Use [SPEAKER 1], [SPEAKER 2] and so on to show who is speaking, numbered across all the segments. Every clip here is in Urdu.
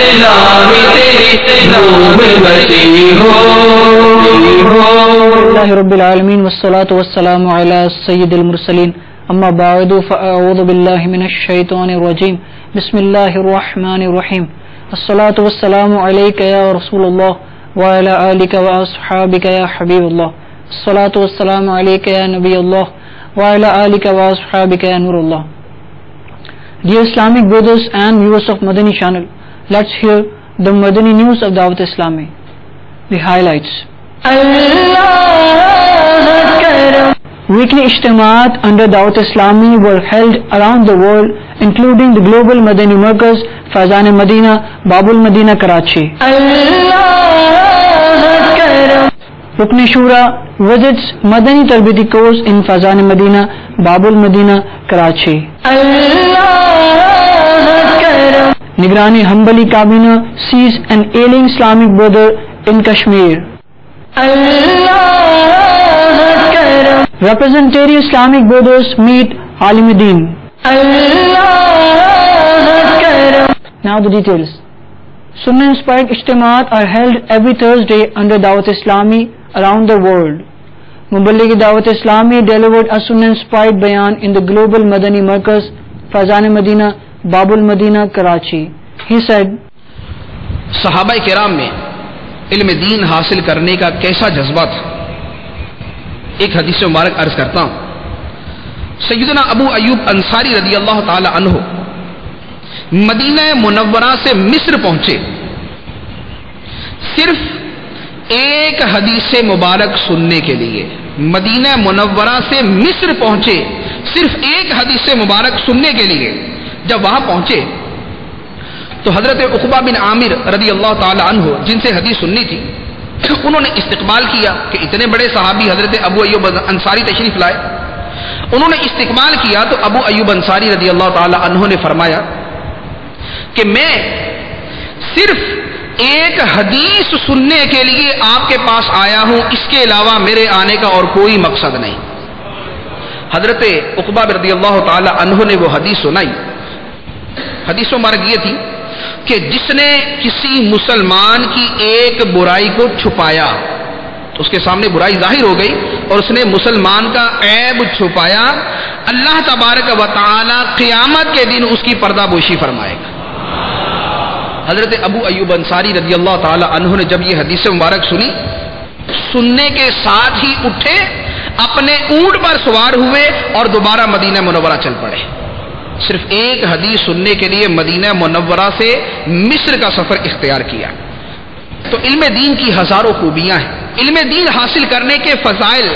[SPEAKER 1] اسلام تیری روح بسی ہو.
[SPEAKER 2] اللہ رب العالمین والصلاة والسلام علی سید المرسلین اما بعد فاعوذ باللہ من الشیطان الرجیم بسم اللہ الرحمن الرحیم الصلاة والسلام علیک یا رسول اللہ وعلی آلک واصحابک یا حبیب اللہ الصلاة والسلام علیک یا نبی اللہ وعلی آلک واصحابک یا نور اللہ. Dear Islamic brothers and viewers of Madani channel, let's hear the Madani news of Dawat Islami. The highlights. Weekly ijtimaat under Dawat Islami were held around the world, including the global Madani Markaz, Faizan Madina, Babul Madina, Karachi. Rukn Shura visits Madani Tarbiyati course in Faizan Madina, Babul Madina, Karachi. Nigrani Hanbali Kabina sees an ailing Islamic brother in Kashmir. Representative Islamic brothers meet Alimuddin. Now the details. Sunnah inspired ijtimaat are held every Thursday under Dawat Islami around the world. Muballigh Dawat Islami delivered a Sunnah inspired bayan in the global Madani Markaz, Faizan Madina, Babul Madina, Karachi. He said,
[SPEAKER 3] صحابہ کرام میں علم دین حاصل کرنے کا کیسا جذبہ تھا. ایک حدیث مبارک عرض کرتا ہوں. سیدنا ابو ایوب انصاری رضی اللہ تعالی عنہ مدینہ منورہ سے مصر پہنچے صرف ایک حدیث مبارک سننے کے لیے. مدینہ منورہ سے مصر پہنچے صرف ایک حدیث مبارک سننے کے لیے. جب وہاں پہنچے تو حضرت عقبہ بن عامر رضی اللہ تعالی عنہ جن سے حدیث سننی تھی انہوں نے استقبال کیا کہ اتنے بڑے صحابی حضرت ابو ایوب انصاری تشریف لائے. انہوں نے استقبال کیا تو ابو ایوب انصاری رضی اللہ تعالی عنہ نے فرمایا کہ میں صرف ایک حدیث سننے کے لیے آپ کے پاس آیا ہوں, اس کے علاوہ میرے آنے کا اور کوئی مقصد نہیں. حضرت عقبہ رضی اللہ تعالی عنہ نے وہ حدیث سنائی. حدیث مبارک یہ تھی کہ جس نے کسی مسلمان کی ایک برائی کو چھپایا تو اس کے سامنے برائی ظاہر ہو گئی اور اس نے مسلمان کا عیب چھپایا, اللہ تبارک و تعالی قیامت کے دن اس کی پردہ پوشی فرمائے گا. حضرت ابو ایوب انصاری رضی اللہ تعالی عنہ نے جب یہ حدیث مبارک سنی, سننے کے ساتھ ہی اٹھے, اپنے اونٹ پر سوار ہوئے اور دوبارہ مدینہ منورہ چل پڑے. صرف ایک حدیث سننے کے لیے مدینہ منورہ سے مصر کا سفر اختیار کیا. تو علم دین کی ہزاروں خوبیاں ہیں. علم دین حاصل کرنے کے فضائل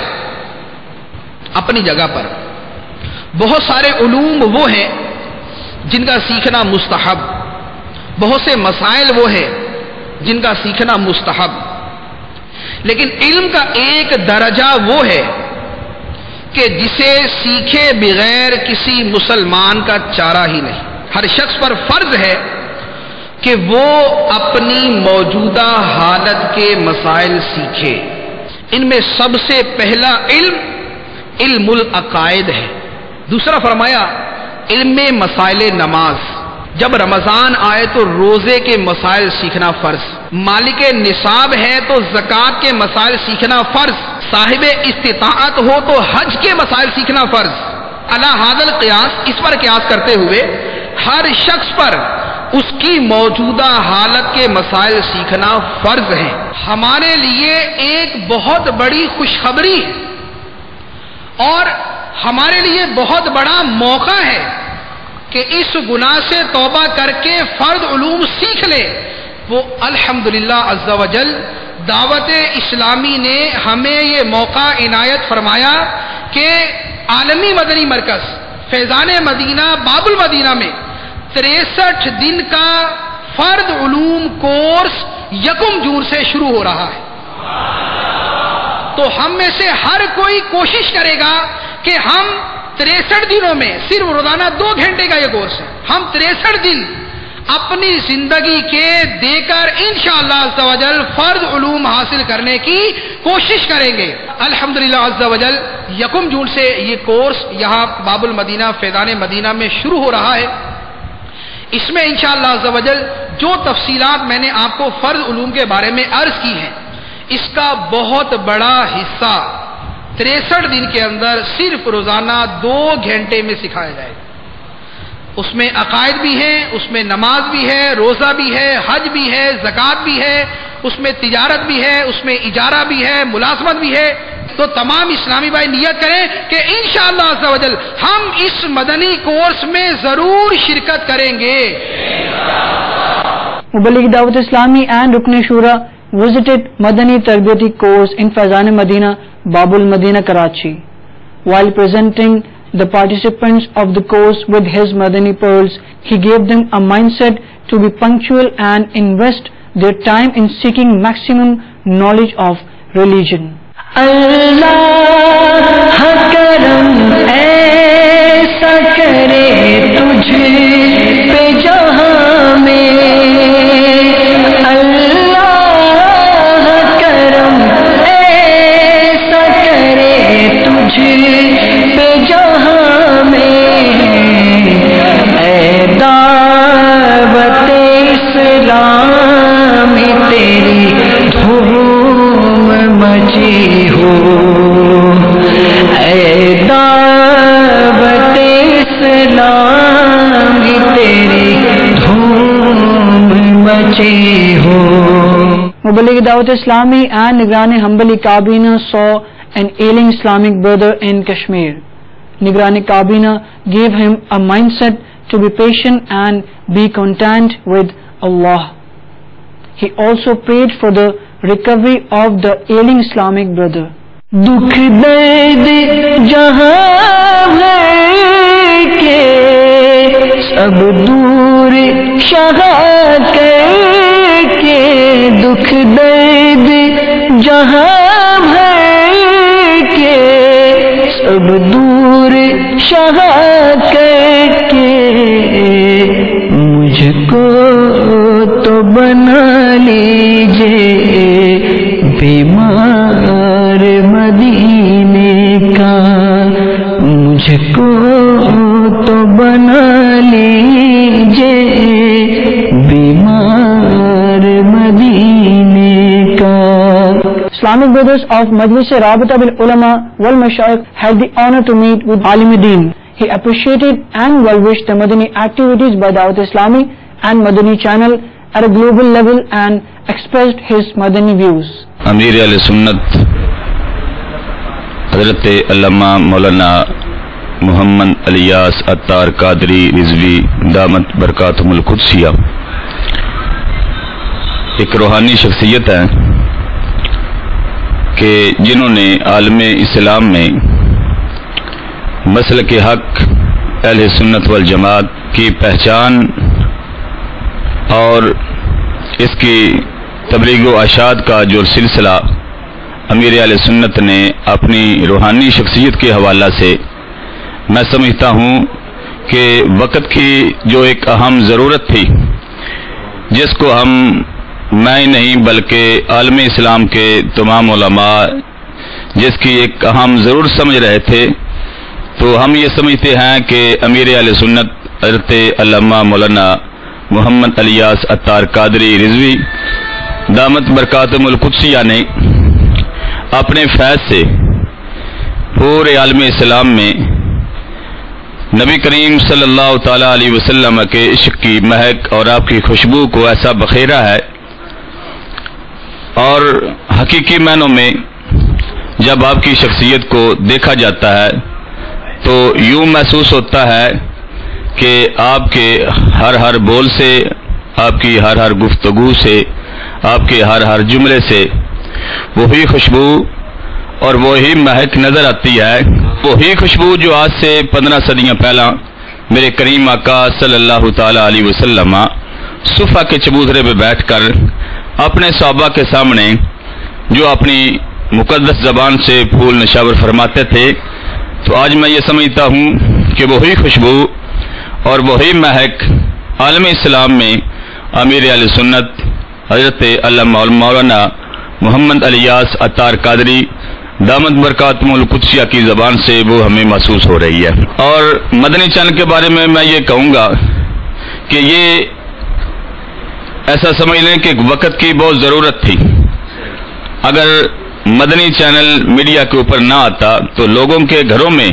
[SPEAKER 3] اپنی جگہ پر. بہت سارے علوم وہ ہیں جن کا سیکھنا مستحب, بہت سے مسائل وہ ہیں جن کا سیکھنا مستحب, لیکن علم کا ایک درجہ وہ ہے کہ جسے سیکھے بغیر کسی مسلمان کا چارہ ہی نہیں. ہر شخص پر فرض ہے کہ وہ اپنی موجودہ حالت کے مسائل سیکھے. ان میں سب سے پہلا علم العقائد ہے. دوسرا فرمایا علم مسائل نماز. جب رمضان آئے تو روزے کے مسائل سیکھنا فرض. مالک نصاب ہے تو زکوٰۃ کے مسائل سیکھنا فرض. صاحب استطاعت ہو تو حج کے مسائل سیکھنا فرض. علی ھذا القیاس, اس پر قیاس کرتے ہوئے ہر شخص پر اس کی موجودہ حالت کے مسائل سیکھنا فرض ہے. ہمارے لیے ایک بہت بڑی خوشخبری ہے اور ہمارے لیے بہت بڑا موقع ہے کہ اس گناہ سے توبہ کر کے فرض علوم سیکھ لے. وہ الحمدللہ عز و جل دعوت اسلامی نے ہمیں یہ موقع عنایت فرمایا کہ عالمی مدنی مرکز فیضان مدینہ باب المدینہ میں 63 دن کا فرد علوم کورس 1 جون سے شروع ہو رہا ہے. تو ہم میں سے ہر کوئی کوشش کرے گا کہ ہم 63 دنوں میں, صرف روزانہ 2 گھنٹے کا یہ کورس ہے, ہم 63 دن اپنی زندگی کے دے کر انشاءاللہ عز و جل فرض علوم حاصل کرنے کی کوشش کریں گے. الحمدللہ عز و جل 1 جون سے یہ کورس یہاں باب المدینہ فیضان مدینہ میں شروع ہو رہا ہے. اس میں انشاءاللہ عز و جل جو تفصیلات میں نے آپ کو فرض علوم کے بارے میں عرض کی ہیں، اس کا بہت بڑا حصہ 63 دن کے اندر صرف روزانہ 2 گھنٹے میں سکھایا جائے گا۔ اس میں عقائد بھی ہے، اس میں نماز بھی ہے، روزہ بھی ہے، حج بھی ہے، زکوٰۃ بھی ہے، اس میں تجارت بھی ہے، اس میں اجارہ بھی ہے، ملازمت بھی ہے۔ تو تمام اسلامی بھائی نیت کریں کہ انشاءاللہ عز و جل ہم اس مدنی کورس میں ضرور شرکت کریں گے۔
[SPEAKER 2] مبلغ دعوت اسلامی اینڈ رکن شورا visited Madani Tarbiyati course in Faizan Madina, Babul Madina, Karachi. While presenting the participants of the course with his Madani pearls, he gave them a mindset to be punctual and invest their time in seeking maximum knowledge of religion. Allah karam aisa kare tujhe pe jahan mein, Allah karam aisa kare tujhe pe jahan mein, ae dawat Islam teri dhoom مچی ہو، اے دعوت اسلام تیری دھوم مچی ہو۔ مبلغ دعوت اسلامی and Nigran Hanbali Kabina saw an ailing Islamic brother in Kashmir. Nigran Kabina gave him a mindset to be patient and be content with Allah. He also prayed for the recovery of the ailing Islamic brother. دکھ درد جہاں ہے کہ سب دور شاہ کر کے، دکھ درد جہاں ہے کہ سب دور شاہ کر کے، مجھ کو تو بنا لیجیے بیمار مدینے کا، مجھ کو تو بنا لیجیے بیمار مدینے کا۔ Islamic brothers of Majlis Rabita bil Ulama wal Mashayikh had the honor to meet with Alim Deen. He appreciated and well-wished the Madani activities by Dawat Islami and Madani channel at a global level and expressed his Madani views.
[SPEAKER 4] امیر اہل سنت حضرت علامہ مولانا محمد الیاس عطار قادری رضوی دامت برکاتہم القدسیہ ایک روحانی شخصیت ہے کہ جنہوں نے عالم اسلام میں مسلک حق اہل سنت والجماعت کی پہچان اور اس کی تبلیغ و ارشاد کا جو سلسلہ امیر اہل سنت نے اپنی روحانی شخصیت کے حوالہ سے، میں سمجھتا ہوں کہ وقت کی جو ایک اہم ضرورت تھی جس کو ہم میں ہی نہیں بلکہ عالم اسلام کے تمام علماء جس کی ایک اہم ضرورت سمجھ رہے تھے، تو ہم یہ سمجھتے ہیں کہ امیر اہل سنت حضرت علامہ مولانا محمد الیاس عطار قادری رضوی دامت برکاتہم القدسیہ نے اپنے فیض سے پورے عالم اسلام میں نبی کریم صلی اللہ تعالی علیہ وسلم کے عشق کی مہک اور آپ کی خوشبو کو ایسا بخیرا ہے، اور حقیقی معنوں میں جب آپ کی شخصیت کو دیکھا جاتا ہے تو یوں محسوس ہوتا ہے کہ آپ کے ہر بول سے، آپ کی ہر گفتگو سے، آپ کے ہر جملے سے وہی خوشبو اور وہی مہک نظر آتی ہے، وہی خوشبو جو آج سے 15 صدیاں پہلا میرے کریم آقا صلی اللہ تعالی علیہ وسلم صفا کے چبوترے پہ بیٹھ کر اپنے صحابہ کے سامنے جو اپنی مقدس زبان سے پھول نشاور فرماتے تھے، تو آج میں یہ سمجھتا ہوں کہ وہی خوشبو اور وہی مہک عالم اسلام میں امیر اہل سنت حضرت علامہ مولانا محمد الیاس عطار قادری دامت برکاتہم القدسیہ کی زبان سے وہ ہمیں محسوس ہو رہی ہے۔ اور مدنی چینل کے بارے میں یہ کہوں گا کہ یہ ایسا سمجھ لیں کہ وقت کی بہت ضرورت تھی. اگر مدنی چینل میڈیا کے اوپر نہ آتا تو لوگوں کے گھروں میں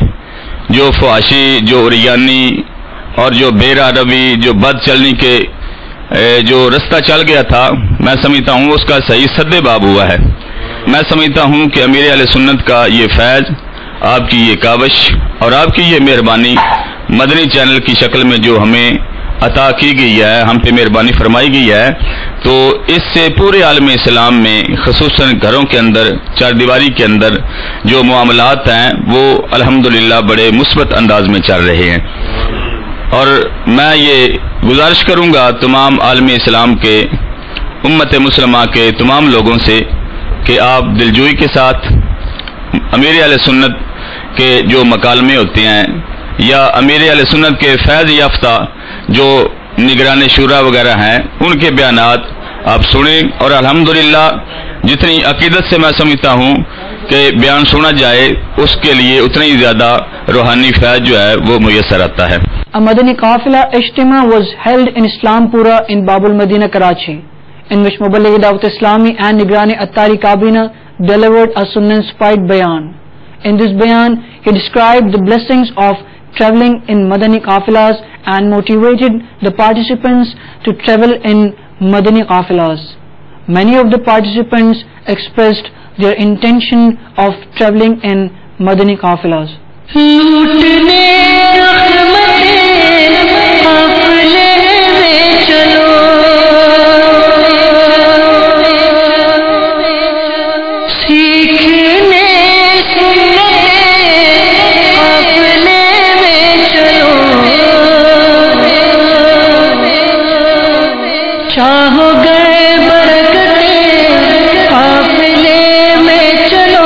[SPEAKER 4] جو فحاشی، جو اریانی اور جو بے روی، جو بد چلنی کے جو رستہ چل گیا تھا، میں سمجھتا ہوں اس کا صحیح سد باب ہوا ہے. میں سمجھتا ہوں کہ امیر اہل سنت کا یہ فیض، آپ کی یہ کاوش اور آپ کی یہ مہربانی مدنی چینل کی شکل میں جو ہمیں عطا کی گئی ہے، ہم پہ مہربانی فرمائی گئی ہے، تو اس سے پورے عالم اسلام میں خصوصاً گھروں کے اندر، چار دیواری کے اندر جو معاملات ہیں وہ الحمدللہ بڑے مثبت انداز میں چل رہے ہیں. اور میں یہ گزارش کروں گا تمام عالم اسلام کے، امت مسلمہ کے تمام لوگوں سے کہ آپ دلجوئی کے ساتھ امیر اہل سنت کے جو مکالمے ہوتے ہیں یا امیر اہل سنت کے فیض یافتہ جو نگران شورا وغیرہ ہیں ان کے بیانات آپ سنیں، اور الحمدللہ جتنی عقیدت سے میں سمجھتا ہوں کہ بیان سنا جائے اس کے لیے اتنا ہی زیادہ روحانی فیض جو ہے وہ میسر آتا ہے.
[SPEAKER 2] A Madani Qafila Ijtima was held in Islampura in Babul Madina, Karachi, in which Muballigh Dawat Islami and Nigrani Attari Kabina delivered a Sunnah-inspired bayan. In this bayan, he described the blessings of traveling in Madani Qafilas and motivated the participants to travel in Madani Qafilas. Many of the participants expressed their intention of traveling in Madani Qafilas.
[SPEAKER 1] لوٹنے رحمتیں قافلے میں چلو، سیکھنے سنتیں قافلے میں چلو، چاہو گئے برکتیں قافلے میں چلو،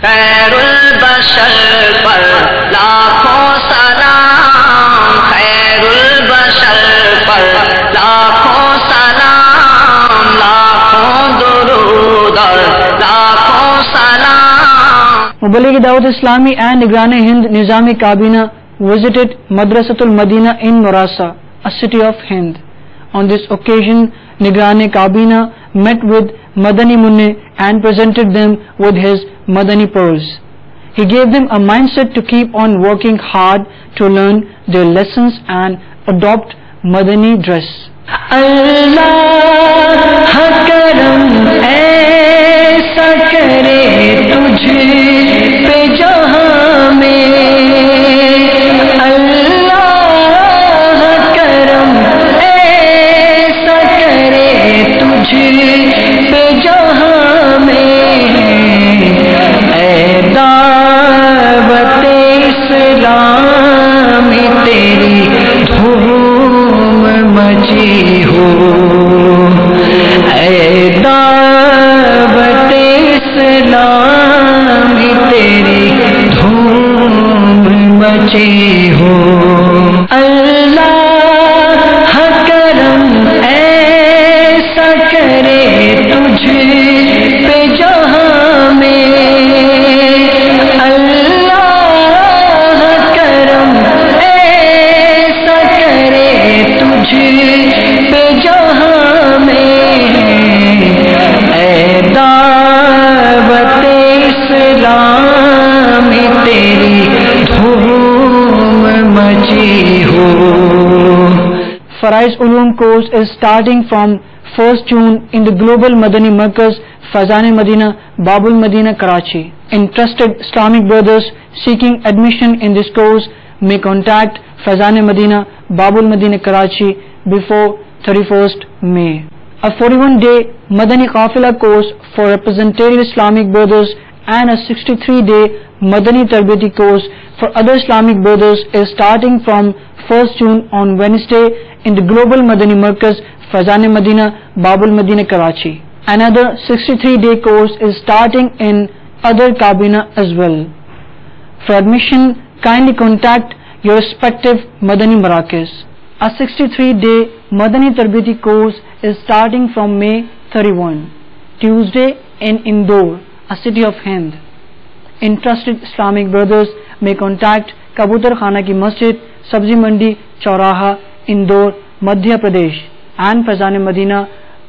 [SPEAKER 1] خیر البشر پر لاکھوں سلام، خیر البشر پر لاکھوں سلام، لاکھوں درود اور لاکھوں سلام.
[SPEAKER 2] Muballigh Dawat Islami and Nigrani Hind Nizami Kabina visited Madrasatul Madina in Morasa, a city of Hind. On this occasion, Nigrani Kabina met with Madani Munne and presented them with his Madani pearls. He gave them a mindset to keep on working hard to learn their lessons and adopt Madani dress.
[SPEAKER 1] اللہ کرم ایسا کرے تجھ پہ جہاں میں، اللہ کرم ایسا کرے تجھ پہ جہاں میں، اے دعوت اسلام تیری دھوم مچی ہو، اے دعوت
[SPEAKER 2] Faraiz Ulum course is starting from 1st June in the Global Madani Markaz, Faizan Madina, Babul Madina, Karachi. Interested Islamic brothers seeking admission in this course may contact Faizan Madina, Babul Madina, Karachi before 31st May. A 41-day Madani Qafila course for representative Islamic brothers and a 63-day Madani Tarbiyati course for other Islamic brothers is starting from 1st June on Wednesday in the Global Madani Markaz, Faizan Madina, Babul Madina, Karachi. Another 63-day course is starting in other Kabina as well. For admission, kindly contact your respective Madani Marakis. A 63-day Madani Tarbiyati course is starting from May 31, Tuesday in Indore, a city of Hind. Interested Islamic brothers may contact Kabutar Khana Ki Masjid, Sabzi Mandi, Chauraha, Indore, Madhya Pradesh, and Faizan Madina,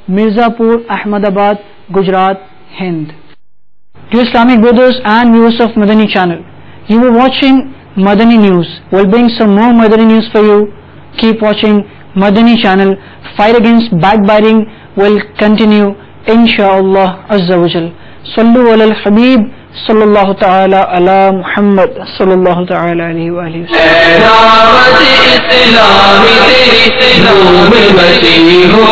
[SPEAKER 2] Mirzapur, Ahmedabad, Gujarat, Hind. Dear Islamic brothers and viewers of Madani channel, you were watching Madani News. We'll bring some more Madani news for you. Keep watching Madani channel. Fight against backbiting will continue, inshallah azza wa jal. Sallu ala al-Habib sallallahu ta'ala ala Muhammad sallallahu ta'ala alayhi wa alihi wa sallam.
[SPEAKER 1] دعوت اسلامی تیری نور بچی ہو